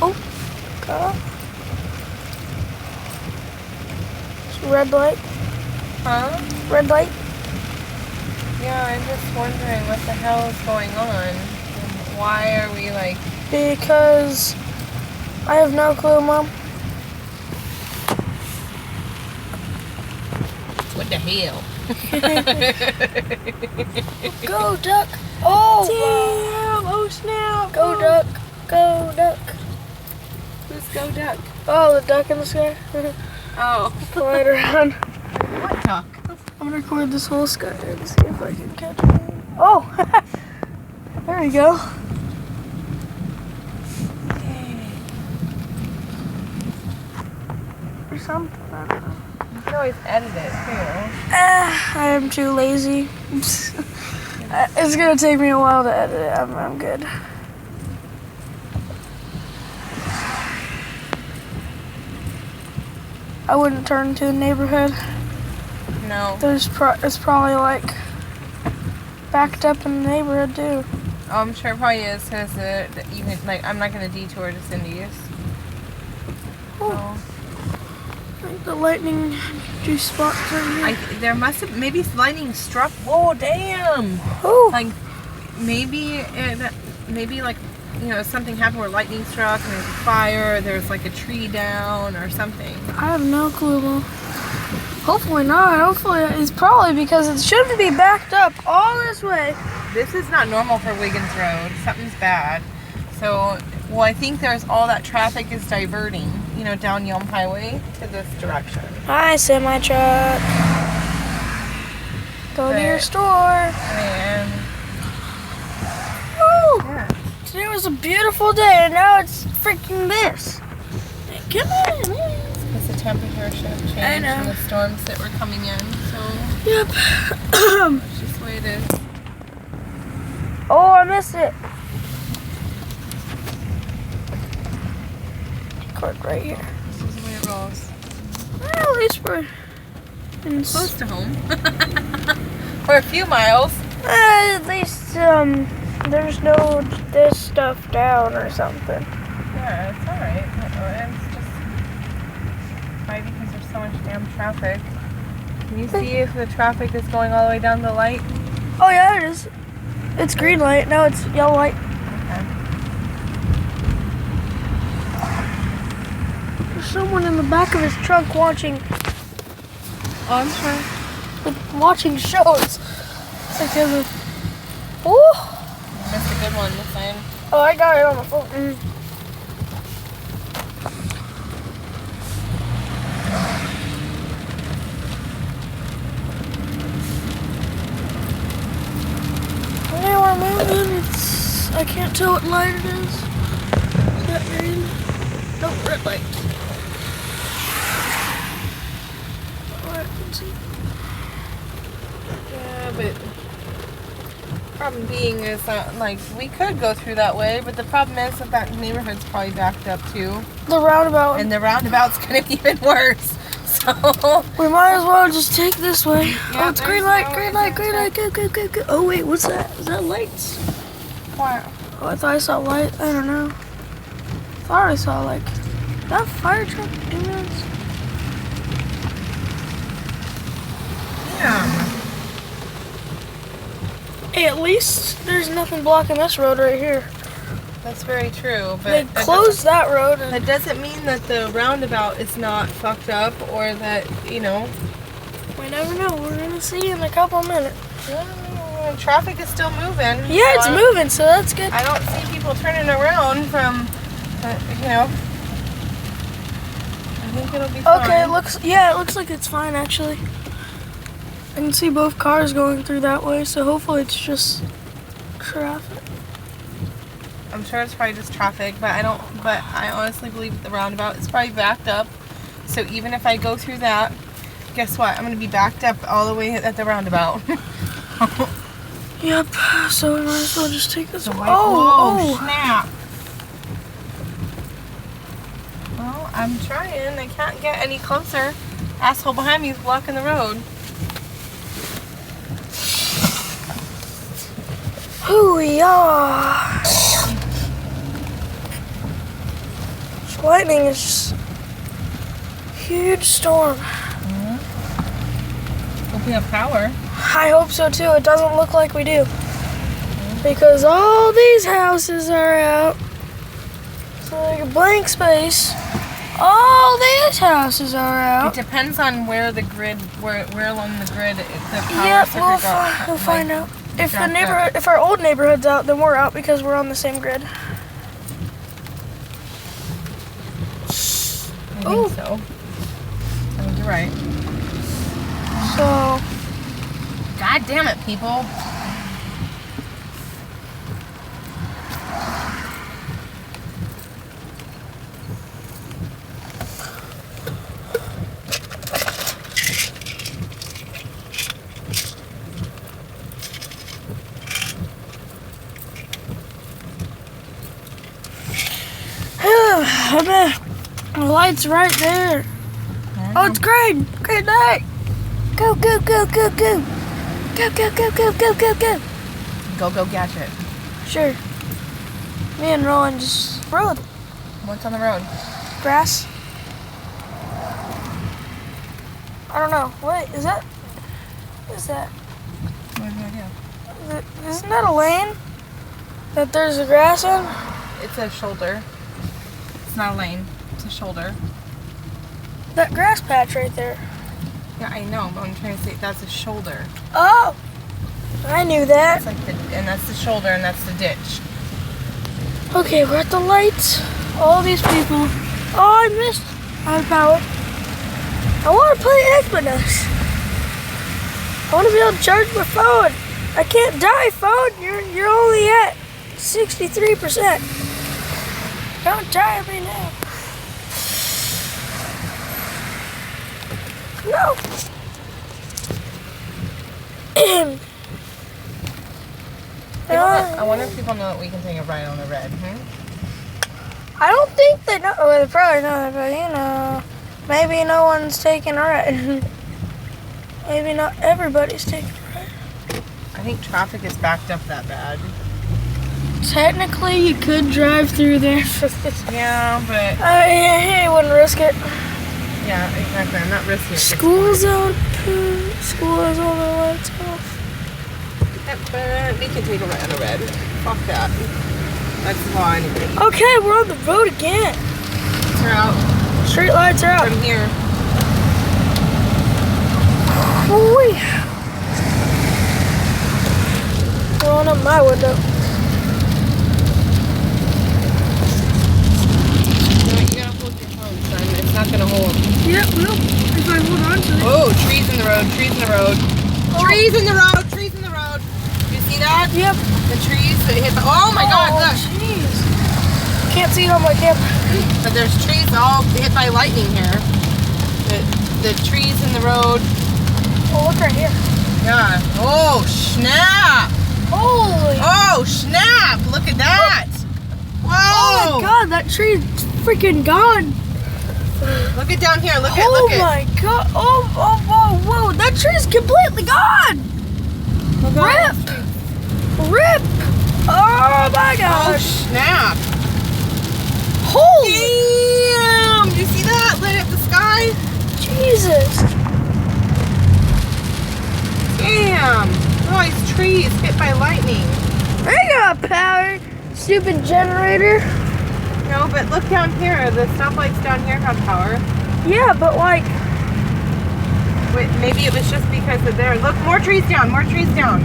Oh, God. Red light. Huh? Red light. Yeah, I'm just wondering what the hell is going on. Why are we like... Because I have no clue, Mom. What the hell? Go, duck. Oh, Damn! Oh, snap! Go, duck. Go, duck. Let's go duck. Oh, the duck in the sky. Oh. Flying around. What duck? I'm gonna record this whole sky and see if I can catch it. Oh! There we go. Or something, I don't know. You can always edit it too. I am too lazy. It's gonna take me a while to edit it. I'm good. I wouldn't turn to the neighborhood. No. It's probably like backed up in the neighborhood too. Oh, I'm sure it probably is because even like I'm not gonna detour to Cindy's. So. Like the lightning juice spots right here. There must have maybe lightning struck. Whoa, damn! Oh. Like maybe like something happened where lightning struck and there's a fire. Or there's like a tree down or something. I have no clue, Mom. Hopefully not. Hopefully it's probably because it shouldn't be backed up all this way. This is not normal for Wiggins Road. Something's bad. So, well, I think there's all that traffic is diverting, down Yelm Highway to this direction. Hi, semi-truck. Go to your store. And Woo! yeah. Today was a beautiful day, and now it's freaking this. Come on, man. It's a temperature shift change I know. and the storms that were coming in. So, Yep. it's just the way it is. Oh, I missed it. Card right here. This is the way it rolls. Well, at least we're in Close to home. For a few miles. At least there's no this stuff down or something. Yeah, it's alright. It's just maybe because there's so much damn traffic. Can you see if the traffic is going all the way down the light? Oh yeah, it is. It's green light. Now it's yellow light. Okay. There's someone in the back of his trunk watching. Oh, I'm sure. Watching shows. Because of. Ooh. You missed a good one this time. Oh, I got it on the phone. Okay, we're moving. I can't tell what light it is. Is that green? Nope, red light. Oh, I can see. Yeah, but problem being is that we could go through that way, but the problem is that neighborhood's probably backed up too. The roundabout. And the roundabout's gonna be even worse. So we might as well just take this way. Yeah, Oh, it's green light, green light, green light. Go, go, go, go. Oh wait, what's that? Is that lights? what? Oh, I thought I saw light. I don't know. Thought I saw that fire truck ambulance. Yeah. Hey, at least there's nothing blocking this road right here. That's very true, They but closed that road. that doesn't mean that the roundabout is not fucked up or that, We never know. We're gonna see in a couple minutes. traffic is still moving. Yeah, it's So moving, so that's good. I don't see people turning around from, I think it'll be fine. Okay, it looks like it's fine actually. I can see both cars going through that way, so hopefully it's just traffic. I'm sure it's probably just traffic, but I honestly believe the roundabout is probably backed up. So even if I go through that, guess what? I'm going to be backed up all the way at the roundabout. Yep, so we might as well just take this one. Oh, snap. Well, I'm trying. I can't get any closer. Asshole behind me is blocking the road. Hoo-yah! lightning is just huge storm. Hope we have power. I hope so too. It doesn't look like we do. Because all these houses are out. So like a blank space. All these houses are It out. depends on where the grid, where along the grid the power Yep, circuit we'll, got. we'll find out. If the jacked neighborhood, up. if our old neighborhood's out, then we're out because we're on the same grid. I Ooh. think so. I think you're right. So, God damn it, people. the light's right there. Oh, it's great. Great night. Go, go, go, go, go. Go, go, go, go, go, go, go. Go, gadget. Sure. Me and Rowan just rode. What's on the road? Grass. I don't know. What is that? What is that? I have no idea. Isn't that a lane that there's a grass in? It's a shoulder. It's not a lane. It's a shoulder. That grass patch right there. Yeah, I know, but I'm trying to say that's a shoulder. Oh, I knew that. It's like and that's the shoulder, and that's the ditch. Okay, we're at the lights. All these people. Oh, I missed. I have power. I want to play Xbox. I want to be able to charge my phone. I can't die, phone. You're only at 63%. Don't die me now. No. I wonder if people know that we can take a ride on the red. I don't think they know. Well, they probably know, but you know, maybe no one's taking a ride. Maybe not everybody's taking a ride. I think traffic is backed up that bad. Technically, you could drive through there. Yeah, but I wouldn't risk it. yeah, exactly. I'm not risking it. School's out. School has all the lights off. Yep, but we can take a ride on the red. Fuck that. That's law anyway. Okay, we're on the road again. We're out Street lights are out. from here. Ooh-wee. Rolling up my window. No, you gotta hold your phone, son. It's not gonna hold. Yep, nope. If I hold on to it. Oh, trees in the road, trees in the road. Oh. Trees in the road, trees in the road. You see that? Yep. The trees that hit the, oh my God, Oh, look. jeez. Can't see it on my camera. But there's trees all hit by lightning here. The trees in the road. Oh, look right here. Yeah. Oh, snap. Holy. Oh, snap. Look at that. Whoa. Oh my God, that tree's freaking gone. Look at down here. Look at, Oh look at. my God. Oh, whoa. That tree's completely gone. Look at that. Rip. Oh my Oh, gosh. snap. Holy. Damn. You see that? Lit up the sky? Jesus. Damn. All these trees hit by lightning. I got power. Stupid generator. No, but look down here. The stoplights down here have power. Yeah, but like. Wait, maybe it was just because of there. Look, more trees down. More trees down.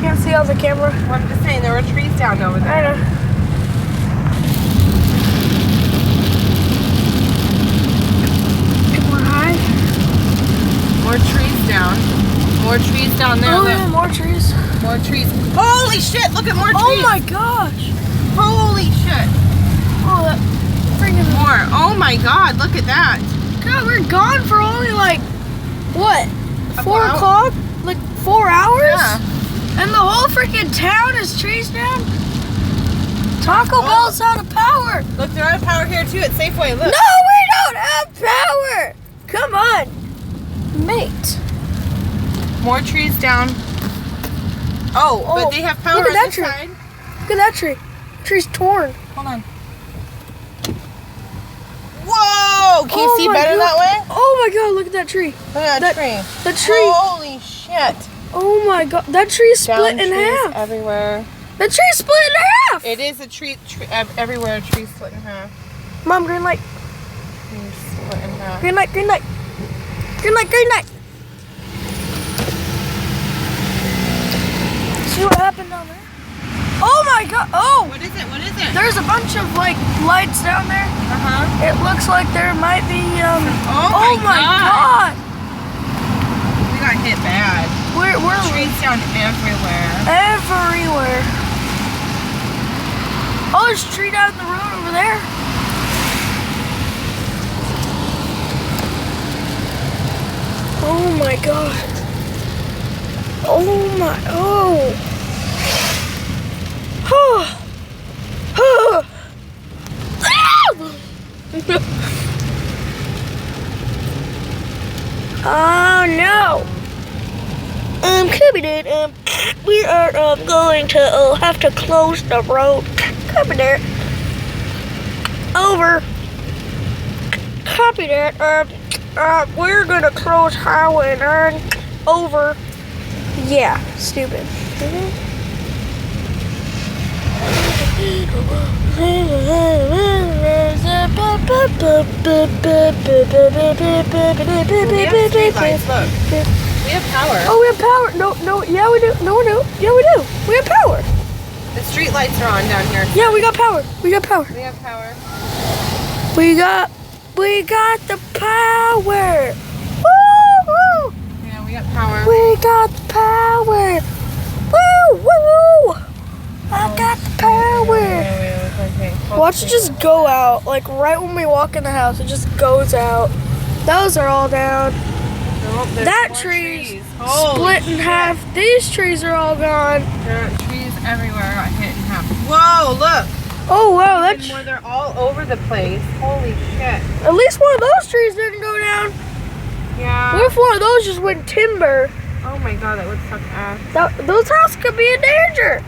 Can't see on the camera. Well, I'm just saying there were trees down over I there. know. More high. More trees down. More trees down there. Oh Look. yeah, more trees. More trees. Holy shit! Look at more trees. Oh my gosh. Holy shit! Oh, that freaking. More. Oh my God! Look at that. God, we're gone for only like what? Couple 4 hours? o'clock? Like 4 hours? Yeah. And the whole freaking town is trees down? Taco Bell's out of power. Look, they're out of power here too at Safeway. Look. No, we don't have power. Come on, mate. More trees down. Oh, Oh, but they have power look at on that this tree. side. Look at that tree. Tree's torn. Hold on. Whoa, can you see my better God. that way? Oh my God, look at that tree. Look at that tree. The tree. Holy shit. Oh my God, that tree is split Down in trees half. everywhere. The tree is split in half. It is a tree everywhere. A tree split in half. Mom, green light. Trees split in half. Green light, green light. Green light, green light. See what happened down there? Oh my God, oh! What is it? What is it? There's a bunch of like lights down there. Uh-huh. It looks like there might be, Oh my God. God. We got hit bad. We're Trees down everywhere. everywhere. Oh, there's a tree down the road over there. Oh my God. Oh my, oh. Oh no. Cubby did, we are going to have to close the road. Copy that. Over. Copy that. We're gonna close highway 9. Over. Yeah, stupid. We have streetlights, look. We have power. Oh, we have power. No, yeah, we do. No, we do. Yeah, we do. We have power. The streetlights are on down here. Yeah, we got power. We got power. We have power. We got the power. Woo, woo. Yeah, we got power. We got the power. Woo, woo, woo. I got the power. Okay. Watch it just go out. Like right when we walk in the house, it just goes out. Those are all down. Nope, there's That more tree's trees. Holy split in shit. half. These trees are all gone. There are trees everywhere got hit in half. Whoa, look. Oh wow, Even that's more, they're all over the place. Holy shit. at least one of those trees didn't go down. Yeah. What if one of those just went timber? Oh my God, that would suck ass. Those houses could be in danger.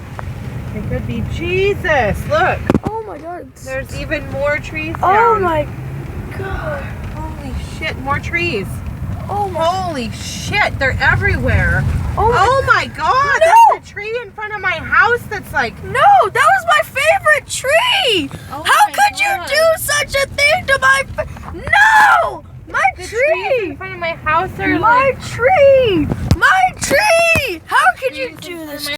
It could be Jesus. Look. Oh my God. There's even more trees Oh down. my God. Holy shit, more trees. Oh my. Holy shit, they're everywhere. Oh my God, No. that's the tree in front of my house that's like... No, that was my favorite tree. Oh How my could God. you do such a thing to my? No, my The trees tree. in front of my house are My like... tree! My